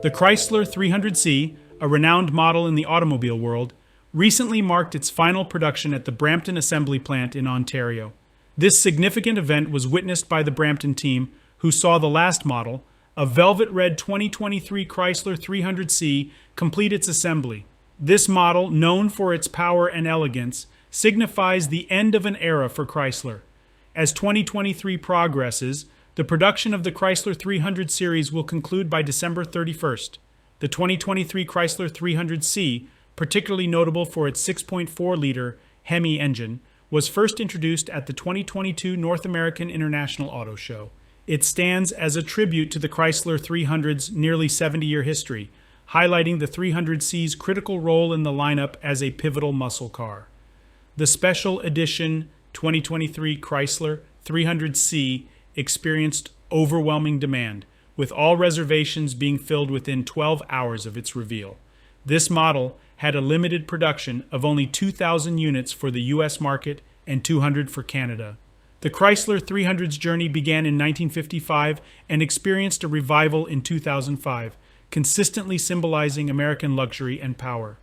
The Chrysler 300C, a renowned model in the automobile world, recently marked its final production at the Brampton Assembly Plant in Ontario. This significant event was witnessed by the Brampton team, who saw the last model, a velvet red 2023 Chrysler 300C, complete its assembly. This model, known for its power and elegance, signifies the end of an era for Chrysler. As 2023 progresses, the production of the Chrysler 300 series will conclude by December 31st. The 2023 Chrysler 300C, particularly notable for its 6.4-liter HEMI engine, was first introduced at the 2022 North American International Auto Show. It stands as a tribute to the Chrysler 300's nearly 70-year history, highlighting the 300C's critical role in the lineup as a pivotal muscle car. The special edition 2023 Chrysler 300C experienced overwhelming demand, with all reservations being filled within 12 hours of its reveal. This model had a limited production of only 2,000 units for the U.S. market and 200 for Canada. The Chrysler 300's journey began in 1955 and experienced a revival in 2005, consistently symbolizing American luxury and power.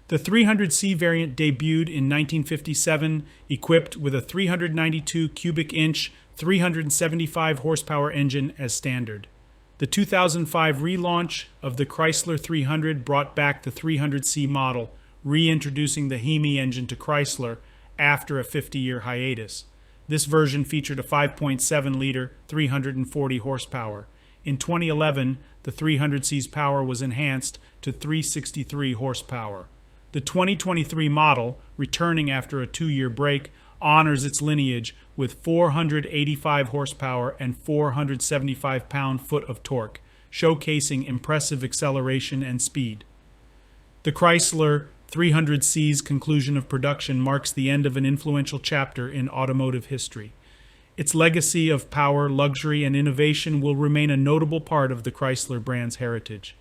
The 300C variant debuted in 1957, equipped with a 392 cubic inch, 375 horsepower engine as standard. The 2005 relaunch of the Chrysler 300 brought back the 300C model, reintroducing the HEMI engine to Chrysler after a 50-year hiatus. This version featured a 5.7-liter, 340 horsepower. In 2011, the 300C's power was enhanced to 363 horsepower. The 2023 model, returning after a 2-year break, honors its lineage with 485 horsepower and 475 pound-foot of torque, showcasing impressive acceleration and speed. The Chrysler 300C's conclusion of production marks the end of an influential chapter in automotive history. Its legacy of power, luxury, and innovation will remain a notable part of the Chrysler brand's heritage.